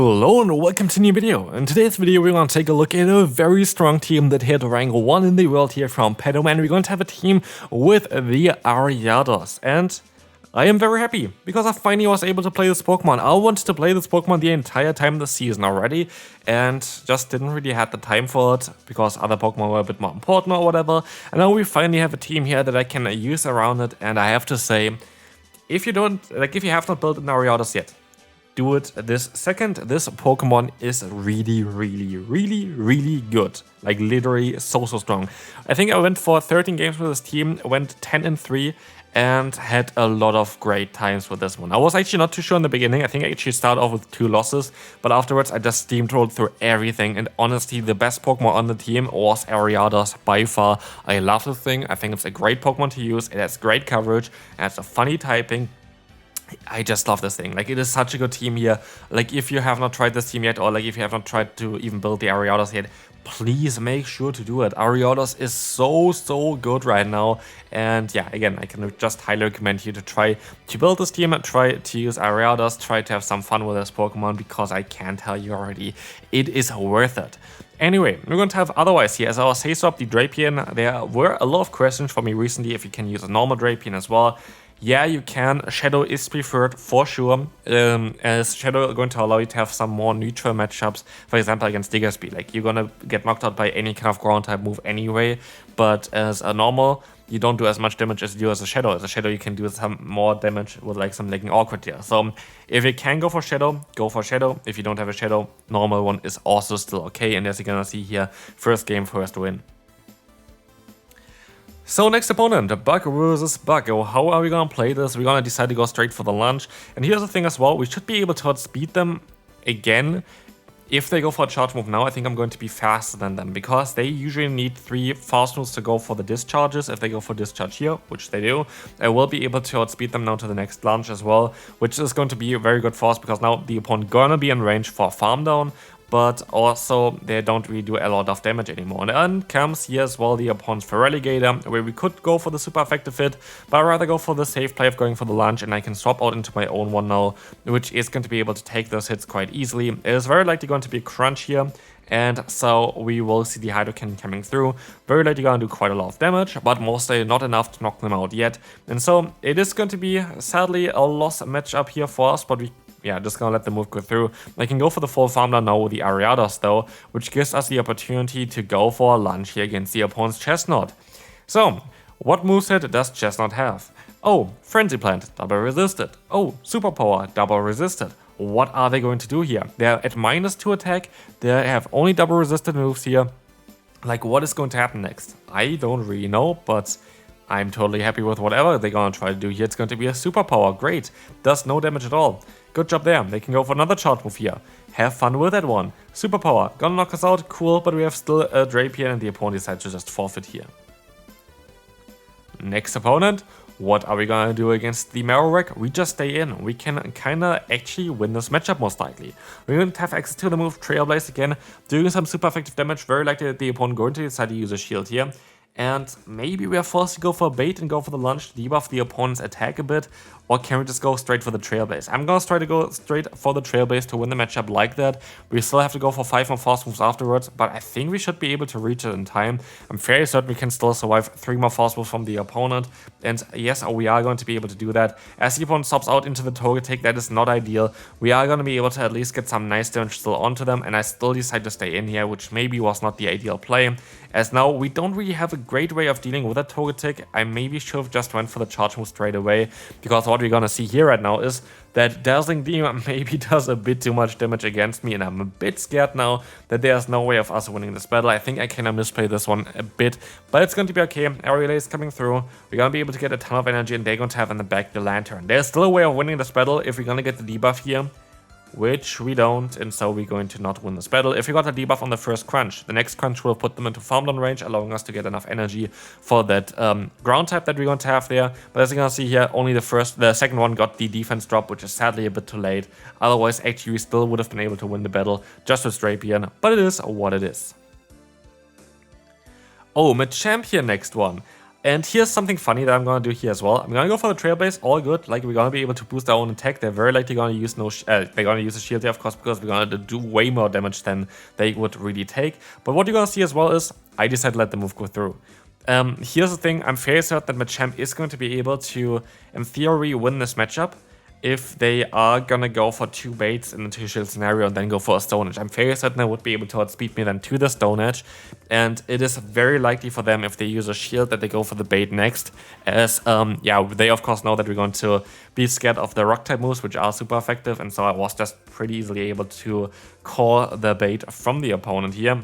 Hello and welcome to a new video. In today's video we're going to take a look at a very strong team that hit rank 1 in the world here from Patomans. We're going to have a team with the Ariados, and I am very happy because I finally was able to play this Pokemon. I wanted to play this Pokemon the entire time this season already and just didn't really have the time for it because other Pokemon were a bit more important or whatever. And now we finally have a team here that I can use around it, and I have to say, if you have not built an Ariados yet, do it this second. This Pokemon is really good. Like literally so strong. I think I went for 13 games with this team, went 10-3 and had a lot of great times with this one. I was actually not too sure in the beginning. I think I actually started off with 2 losses, but afterwards I just steamrolled through everything, and honestly the best Pokemon on the team was Ariados by far. I love this thing. I think it's a great Pokemon to use. It has great coverage, and it's a funny typing. I just love this thing. Like, it is such a good team here. Like, if you have not tried this team yet, or like if you have not tried to even build the Ariados yet, please make sure to do it. Ariados is so good right now. And yeah, again, I can just highly recommend you to try to build this team, try to use Ariados, try to have some fun with this Pokemon, because I can tell you already, it is worth it. Anyway, we're going to have otherwise here as our say swap, the Drapion. There were a lot of questions for me recently if you can use a normal Drapion as well. Yeah, you can. Shadow is preferred for sure, as Shadow is going to allow you to have some more neutral matchups, for example against Digger Speed. Like, you're gonna get knocked out by any kind of ground type move anyway, but as a normal, you don't do as much damage as you do as a Shadow. As a Shadow, you can do some more damage with like some lagging awkward here. So if you can go for Shadow, go for Shadow. If you don't have a Shadow, normal one is also still okay, and as you're gonna see here, first game, first win. So next opponent, Bug versus Bug. How are we gonna play this? We're gonna decide to go straight for the lunge. And here's the thing as well, we should be able to outspeed them again. If they go for a charge move now, I think I'm going to be faster than them, because they usually need 3 fast moves to go for the discharges. If they go for discharge here, which they do, I will be able to outspeed them now to the next lunge as well, which is going to be very good for us, because now the opponent gonna be in range for a farm down, but also they don't really do a lot of damage anymore. And then comes here as well the opponent's Feraligatr, where we could go for the super effective hit, but I'd rather go for the safe play of going for the lunge, and I can swap out into my own one now, which is going to be able to take those hits quite easily. It is very likely going to be a crunch here, and so we will see the Hydro Cannon coming through. Very likely going to do quite a lot of damage, but mostly not enough to knock them out yet. And so it is going to be sadly a loss matchup here for us, but just gonna let the move go through. I can go for the full farm down now with the Ariados though, which gives us the opportunity to go for a lunge here against the opponent's Chestnut. So, what moveset does Chestnut have? Oh, Frenzy Plant, double resisted. Oh, Superpower, double resisted. What are they going to do here? They're at -2 attack, they have only double resisted moves here. Like, what is going to happen next? I don't really know, but I'm totally happy with whatever they're gonna try to do here. It's going to be a Superpower, great. Does no damage at all. Good job there. They can go for another charge move here. Have fun with that one. Superpower, gonna knock us out, cool, but we have still a Drapion, and the opponent decides to just forfeit here. Next opponent, what are we gonna do against the Marowak? We just stay in. We can kinda actually win this matchup most likely. We're going to have access to the move Trailblaze again, doing some super effective damage. Very likely that the opponent going to decide to use a shield here. And maybe we are forced to go for a bait and go for the lunge to debuff the opponent's attack a bit, or can we just go straight for the Trailblaze? I'm gonna try to go straight for the Trailblaze to win the matchup like that. We still have to go for 5 more fast moves afterwards, but I think we should be able to reach it in time. I'm fairly certain we can still survive 3 more fast moves from the opponent, and yes, we are going to be able to do that. As the opponent stops out into the Togetic, that is not ideal. We are gonna be able to at least get some nice damage still onto them, and I still decide to stay in here, which maybe was not the ideal play, as now we don't really have a great way of dealing with that Togetic. I maybe should have just went for the charge move straight away, because what we're gonna see here right now is that Dazzling Beam maybe does a bit too much damage against me, and I'm a bit scared now that there's no way of us winning this battle. I think I kind of misplay this one a bit, but it's going to be okay. Ariados is coming through. We're gonna be able to get a ton of energy, and they're going to have in the back the Lantern. There's still a way of winning this battle if we're gonna get the debuff here, which we don't, and so we're going to not win this battle. If we got a debuff on the first crunch, the next crunch will put them into farm down range, allowing us to get enough energy for that ground type that we're going to have there. But as you can see here, only the second one got the defense drop, which is sadly a bit too late. Otherwise, actually, we still would have been able to win the battle just with Drapion, but it is what it is. Oh, Machampion next one. And here's something funny that I'm gonna do here as well. I'm gonna go for the Trailblaze, all good. Like, we're gonna be able to boost our own attack. They're very likely gonna use they're gonna use a shield here, of course, because we're gonna do way more damage than they would really take. But what you're gonna see as well is I decided to let the move go through. Here's the thing, I'm fairly certain that Machamp is going to be able to, in theory, win this matchup if they are gonna go for 2 baits in the 2 shield scenario and then go for a Stone Edge. I'm fairly certain they would be able to outspeed me then to the Stone Edge, and it is very likely for them if they use a shield that they go for the bait next, as yeah, they of course know that we're going to be scared of the rock type moves, which are super effective, and so I was just pretty easily able to call the bait from the opponent here.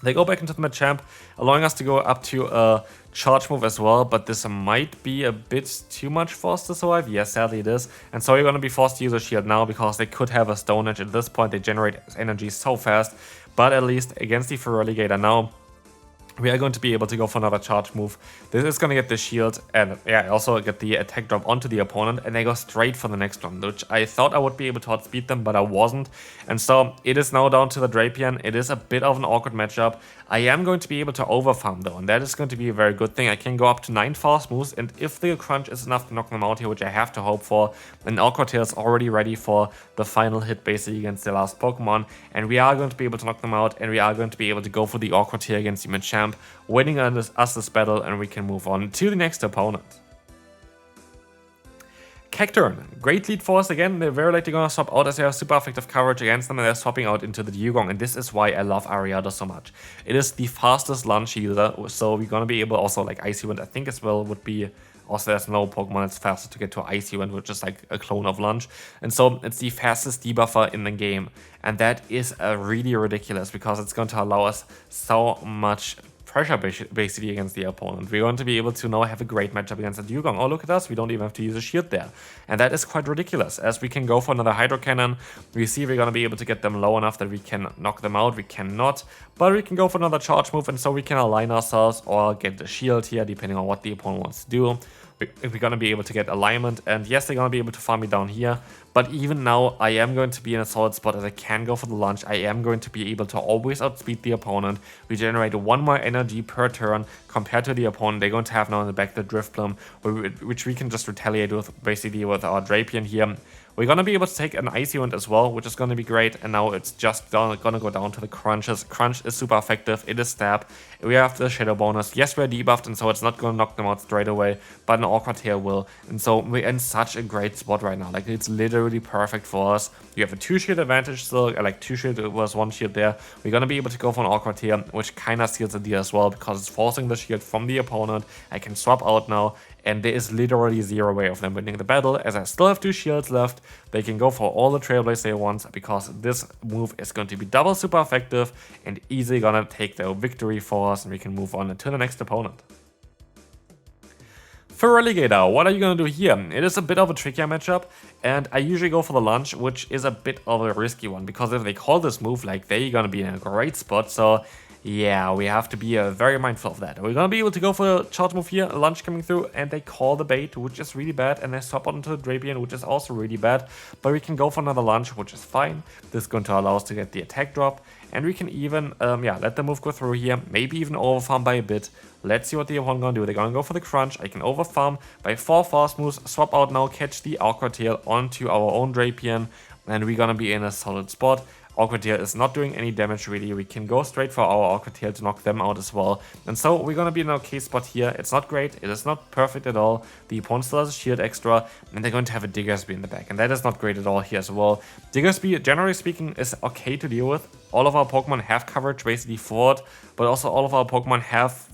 They go back into the Machamp, allowing us to go up to a charge move as well, but this might be a bit too much for us to survive. Yes, sadly it is. And so you're going to be forced to use a shield now because they could have a Stone Edge. At this point, they generate energy so fast, but at least against the Feraligatr now, we are going to be able to go for another charge move. This is going to get the shield and yeah, also get the attack drop onto the opponent, and they go straight for the next one, which I thought I would be able to outspeed them, but I wasn't. And so it is now down to the Drapion. It is a bit of an awkward matchup. I am going to be able to overfarm though, and that is going to be a very good thing. I can go up to 9 fast moves, and if the crunch is enough to knock them out here, which I have to hope for, then Awkward Tail is already ready for the final hit basically against the last Pokemon, and we are going to be able to knock them out, and we are going to be able to go for the Awkward Tail against the Machamp, winning us this battle, and we can move on to the next opponent. Cacturn, great lead for us again. They're very likely gonna swap out as they have super effective coverage against them, and they're swapping out into the Dugong, and this is why I love Ariados so much. It is the fastest lunge user, so we're gonna be able also like Icy Wind, I think as well would be. Also, there's no Pokemon that's faster to get to Icy Wind, which is like a clone of Lunge. And so it's the fastest debuffer in the game. And that is really ridiculous because it's going to allow us so much pressure basically against the opponent. We're going to be able to now have a great matchup against the Dugong. Oh, look at us, we don't even have to use a shield there. And that is quite ridiculous, as we can go for another Hydro Cannon. We see we're going to be able to get them low enough that we can knock them out. We cannot, but we can go for another charge move, and so we can align ourselves or get the shield here, depending on what the opponent wants to do. We're going to be able to get alignment, and yes, they're going to be able to farm me down here, but even now I am going to be in a solid spot as I can go for the lunge. I am going to be able to always outspeed the opponent. We generate 1 more energy per turn compared to the opponent. They're going to have now in the back the Drifblim, which we can just retaliate with basically with our Drapion here. We're going to be able to take an Icy Wind as well, which is going to be great, and now it's just going to go down to the Crunches. Crunch is super effective, it is Stab. We have the Shadow bonus. Yes, we're debuffed, and so it's not going to knock them out straight away, but an Awkward Tail will. And so we're in such a great spot right now. Like, it's literally perfect for us. You have a 2-shield advantage still, like 2 shield was 1 shield there. We're going to be able to go for an Awkward Tail, which kind of seals the deal as well, because it's forcing the shield from the opponent. I can swap out now, and there is literally 0 way of them winning the battle, as I still have 2 shields left. They can go for all the Trailblaze they want, because this move is going to be double super effective and easily gonna take the victory for us, and we can move on to the next opponent. Feraligatr, what are you gonna do here? It is a bit of a trickier matchup, and I usually go for the lunge, which is a bit of a risky one, because if they call this move, like, they're gonna be in a great spot, so yeah, we have to be very mindful of that. We're gonna be able to go for a charge move here, a lunge coming through, and they call the bait, which is really bad, and they swap onto the Drapion, which is also really bad, but we can go for another lunge, which is fine. This is going to allow us to get the attack drop, and we can even, yeah, let the move go through here, maybe even overfarm by a bit. Let's see what the opponent gonna do. They're gonna go for the crunch. I can overfarm by 4 fast moves, swap out now, catch the Awkward Tail onto our own Drapion, and we're gonna be in a solid spot. Awkward Tail is not doing any damage really. We can go straight for our Awkward Tail to knock them out as well. And so we're gonna be in an okay spot here. It's not great, it is not perfect at all. The opponent still has a shield extra, and they're going to have a Diggersby in the back, and that is not great at all here as well. Diggersby, generally speaking, is okay to deal with. All of our Pokemon have coverage basically forward, but also all of our Pokemon have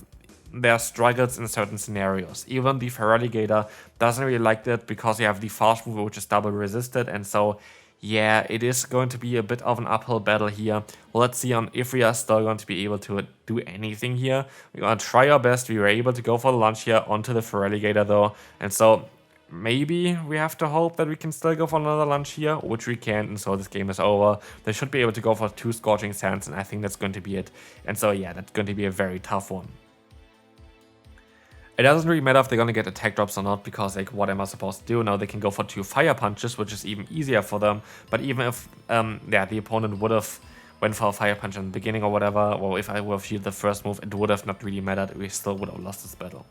their struggles in certain scenarios. Even the Feraligatr doesn't really like that because you have the fast move, which is double resisted, and so yeah, it is going to be a bit of an uphill battle here. Let's see if we are still going to be able to do anything here. We're going to try our best. We were able to go for the lunge here onto the Feraligatr though. And so maybe we have to hope that we can still go for another lunge here, which we can. And so this game is over. They should be able to go for 2 Scorching Sands, and I think that's going to be it. And so yeah, that's going to be a very tough one. It doesn't really matter if they're gonna get attack drops or not, because like, what am I supposed to do? Now they can go for 2 fire punches, which is even easier for them. But even if yeah, the opponent would have went for a fire punch in the beginning or whatever, or if I would have shielded the first move, it would have not really mattered. We still would have lost this battle.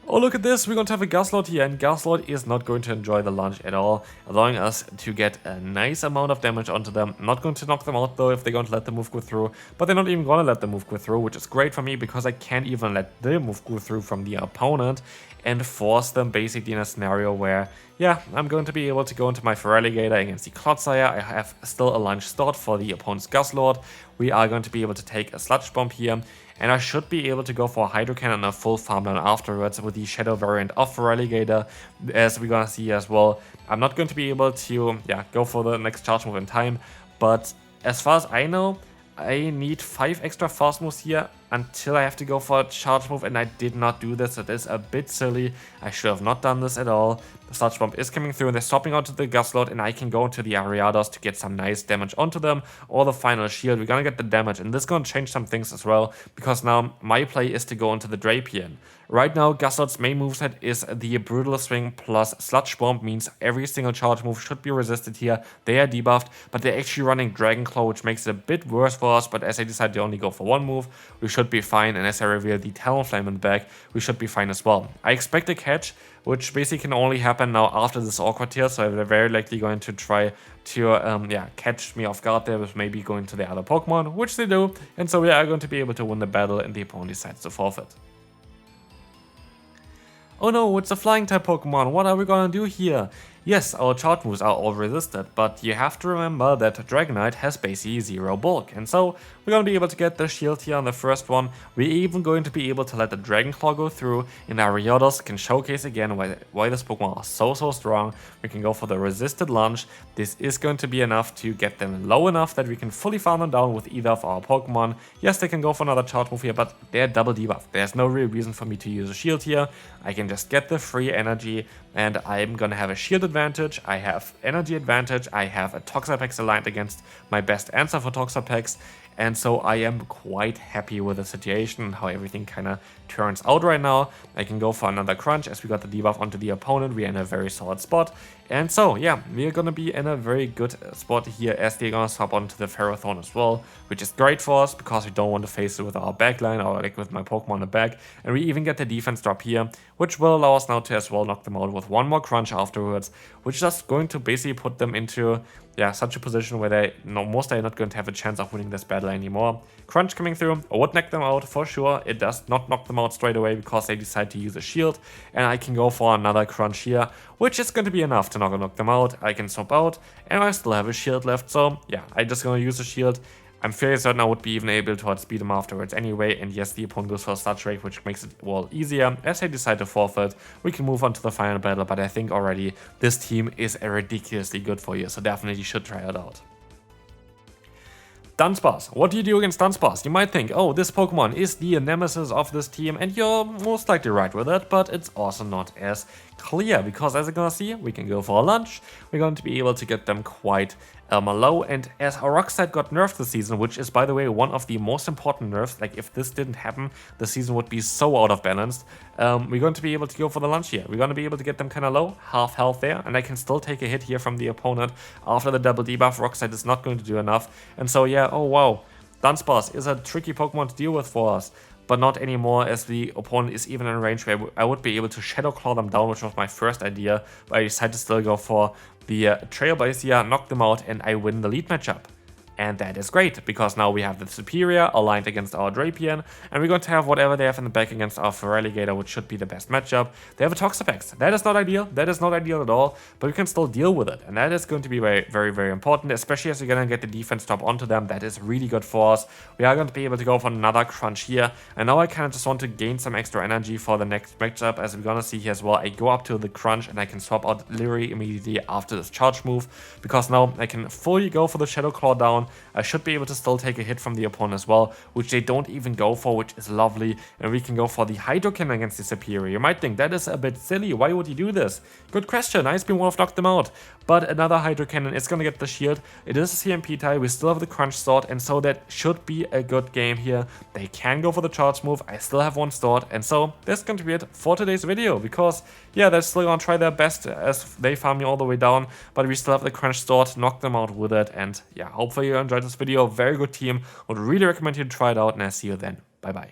Oh, look at this, we're going to have a Lostheart here, and Lostheart is not going to enjoy the launch at all, allowing us to get a nice amount of damage onto them. Not going to knock them out though if they're going to let the move go through, but they're not even going to let the move go through, which is great for me because I can't even let the move go through from the opponent and force them basically in a scenario where, yeah, I'm going to be able to go into my Feraligatr against the Clodsire. I have still a lunge start for the opponent's Lostheart. We are going to be able to take a Sludge Bomb here, and I should be able to go for a Hydro Cannon and a full farmland afterwards with the Shadow variant of Feraligatr, as we're gonna see as well. I'm not going to be able to, yeah, go for the next charge move in time, but as far as I know, I need 5 extra fast moves here until I have to go for a charge move, and I did not do this. It is a bit silly. I should have not done this at all. The Sludge Bomb is coming through, and they're stopping out to the Lostheart, and I can go into the Ariados to get some nice damage onto them, or the final shield. We're gonna get the damage, and this is gonna change some things as well, because now my play is to go into the Drapion. Right now, Lostheart's main moveset is the Brutal Swing plus Sludge Bomb, means every single charge move should be resisted here. They are debuffed, but they're actually running Dragon Claw, which makes it a bit worse for us, but as I decided to only go for one move, we should be fine, and as I reveal the Talonflame in the back, we should be fine as well. I expect a catch, which basically can only happen now after this awkward tier, so they're very likely going to try to catch me off guard there with maybe going to the other Pokemon, which they do, and so we are going to be able to win the battle, and the opponent decides to forfeit. Oh no, it's a flying type Pokemon, what are we gonna do here? Yes, our charge moves are all resisted, but you have to remember that Dragonite has basically 0 bulk, and so we're gonna be able to get the shield here on the first one. We're even going to be able to let the Dragon Claw go through, and Ariados can showcase again why this Pokemon is so strong. We can go for the resisted lunge. This is going to be enough to get them low enough that we can fully farm them down with either of our Pokemon. Yes, they can go for another charge move here, but they're double debuff. There's no real reason for me to use a shield here. I can just get the free energy, and I'm gonna have a shield advantage, I have energy advantage, I have a Toxapex aligned against my best answer for Toxapex, and so I am quite happy with the situation and how everything kind of turns out right now. I can go for another crunch as we got the debuff onto the opponent. We are in a very solid spot, and so yeah, we're gonna be in a very good spot here as they're gonna swap onto the Ferrothorn as well, which is great for us because we don't want to face it with our backline or like with my Pokemon in the back, and we even get the defense drop here, which will allow us now to as well knock them out with one more crunch afterwards, which is just going to basically put them into such a position where they most are not going to have a chance of winning this battle anymore. Crunch coming through, I would knock them out for sure. It does not knock them out straight away because they decide to use a shield, and I can go for another crunch here, which is going to be enough to knock them out. I can swap out, and I still have a shield left, so yeah, I'm just going to use a shield. I'm fairly certain I would be even able to outspeed him afterwards anyway, and yes, the opponent goes for a Sludge Rake, which makes it, well, easier. As I decide to forfeit, we can move on to the final battle, but I think already this team is ridiculously good for you, so definitely should try it out. Dunsparce. What do you do against Dunsparce? You might think, oh, this Pokemon is the nemesis of this team, and you're most likely right with it, but it's also not as clear, because as you're gonna see, we can go for a lunch, we're going to be able to get them quite low, and as our Rock-Slide got nerfed this season, which is, by the way, one of the most important nerfs, like if this didn't happen, the season would be so out of balance, we're going to be able to go for the lunch here. We're going to be able to get them kind of low, half health there, and I can still take a hit here from the opponent after the double debuff. Rock-Slide is not going to do enough, and so yeah, oh wow, Dunsparce is a tricky Pokemon to deal with for us, but not anymore, as the opponent is even in range where I would be able to Shadow Claw them down, which was my first idea, but I decided to still go for the Trailblaze here, knock them out, and I win the lead matchup. And that is great, because now we have the Superior aligned against our Drapion, and we're going to have whatever they have in the back against our Feraligatr, which should be the best matchup. They have a Toxapex. That is not ideal. That is not ideal at all, but we can still deal with it, and that is going to be very, very, very important, especially as we're going to get the defense drop onto them. That is really good for us. We are going to be able to go for another crunch here, and now I kind of just want to gain some extra energy for the next matchup, as we're going to see here as well. I go up to the crunch, and I can swap out Lyri immediately after this charge move, because now I can fully go for the Shadow Claw down. I should be able to still take a hit from the opponent as well, which they don't even go for, which is lovely. And we can go for the Hydro Cannon against the Superior. You might think that is a bit silly. Why would you do this? Good question. Ice Beam would have knocked them out. But another Hydro Cannon is going to get the shield. It is a CMP tie. We still have the Crunch Sword, and so that should be a good game here. They can go for the charge move. I still have one stored, and so that's going to be it for today's video, because yeah, they're still going to try their best as they farm me all the way down, but we still have the Crunch Sword, knock them out with it, and yeah, hopefully you enjoyed this video. Very good team. Would really recommend you to try it out, and I'll see you then. Bye bye.